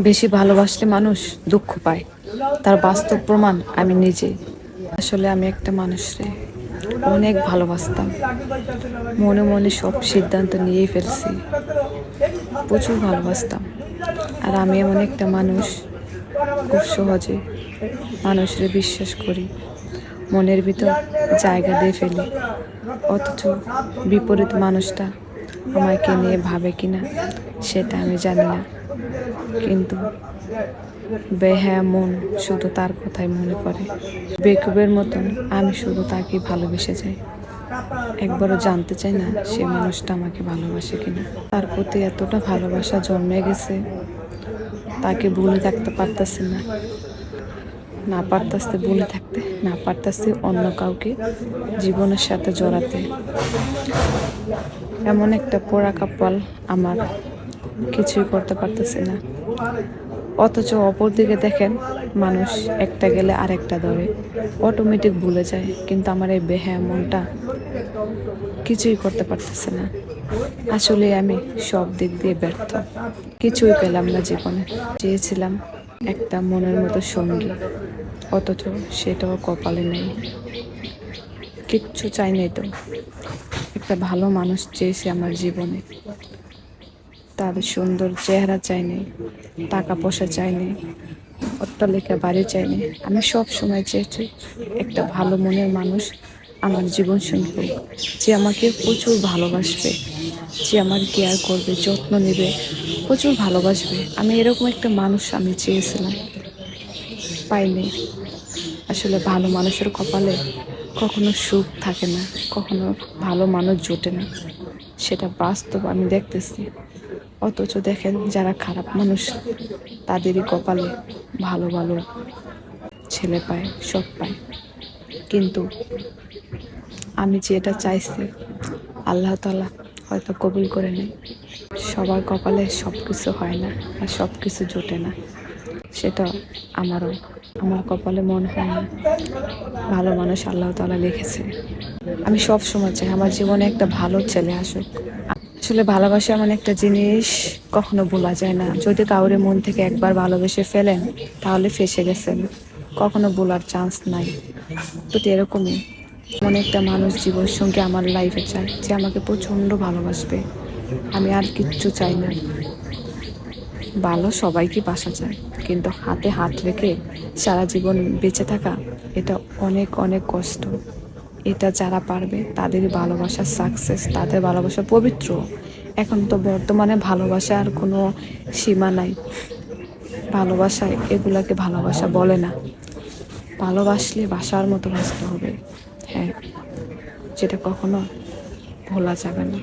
বেশি ভালোবাসলে মানুষ দুঃখ পায়, তার বাস্তব প্রমাণ আমি নিজেই। আসলে আমি একটা মানুষরে অনেক ভালোবাসতাম, মনে মনে সব সিদ্ধান্ত নিয়েই ফেলছি, প্রচুর ভালোবাসতাম। আর আমি এমন একটা মানুষ, খুব সহজে মানুষের বিশ্বাস করি, মনের ভিতর জায়গা দিয়ে ফেলি। অথচ বিপরীত মানুষটা আমাকে নিয়ে ভাবে কিনা সেটা আমি জানি না, কিন্তু বেহায়া মন শুধু তার কথাই মনে পড়ে। বেকুবের মতন আমি শুধু তাকে ভালোবেসে যাই, একবারও জানতে চাই না সে মানুষটা আমাকে ভালোবাসে কিনা। তার প্রতি এতটা ভালোবাসা জন্মে গেছে, তাকে ভুলে থাকতে পারতেছি না, না পারতেছি ভুলে থাকতে, না পারতেছি অন্য কাউকে জীবনের সাথে জড়াতে। এমন একটা পোড়া কপাল আমার, কিছুই করতে পারতেছি না। অথচ অপর দিকে দেখেন, মানুষ একটা গেলে আরেকটা ধরে, অটোমেটিক ভুলে যায়। কিন্তু আমার এই বেহায়া মনটা কিছুই করতে পারতেছে না। আসলে আমি সব দিক দিয়ে ব্যর্থ, কিছুই পেলাম না জীবনে। চেয়েছিলাম একটা মনের মতো সঙ্গী, অথচ সেটাও কপালে নেই। কিচ্ছু চাই নাই তো, একটা ভালো মানুষ চেয়েছি আমার জীবনে। তাদের সুন্দর চেহারা চাইনি, টাকা পয়সা চাইনি, অট্টালিকা বাড়ি চাইনি। আমি সব সময় চেয়েছি একটা ভালো মনের মানুষ আমার জীবন সঙ্গী হোক, যে আমাকে প্রচুর ভালোবাসবে, যে আমার কেয়ার করবে, যত্ন নেবে, প্রচুর ভালোবাসবে। আমি এরকম একটা মানুষ আমি চেয়েছিলাম, পাইনি। আসলে ভালো মানুষের কপালে কখনো সুখ থাকে না, কখনো ভালো মানুষ জোটে না, সেটা বাস্তব আমি দেখতেছি। অথচ দেখেন, যারা খারাপ মানুষ তাদেরই কপালে ভালো ভালো ছেলে পায়, সব পায়। কিন্তু আমি যেটা চাইছি আল্লাহ তাআলা হয়তো কবুল করে নেয়। সবার কপালে সব কিছু হয় না, আর সব কিছু জোটে না, সেটা আমারও। আমার কপালে মন হয় না ভালো মানুষ আল্লাহ তাআলা লিখেছে। আমি সব সময় চাই আমার জীবনে একটা ভালো ছেলে আসুক। আসলে ভালোবাসা এমন একটা জিনিস, কখনো ভোলা যায় না। যদি কাউরে মন থেকে একবার ভালোবেসে ফেলেন, তাহলে ফেসে গেছেন, কখনো ভোলার চান্স নাই। তো এরকমই এমন একটা মানুষ জীবন সঙ্গে আমার লাইফে চাই, যে আমাকে প্রচন্ড ভালোবাসবে। আমি আর কিচ্ছু চাই না। ভালো সবাইকে বাসা যায়, কিন্তু হাতে হাত রেখে সারা জীবন বেঁচে থাকা, এটা অনেক অনেক কষ্ট। এটা যারা পারবে তাদেরই ভালোবাসা সাকসেস, তাদের ভালোবাসা পবিত্র। এখন তো বর্তমানে ভালোবাসার কোনো সীমা নাই। ভালোবাসায় এগুলাকে ভালোবাসা বলে না। ভালোবাসলে বাসার মতো বাসতে হবে, হ্যাঁ, যেটা কখনো ভোলা যাবে না।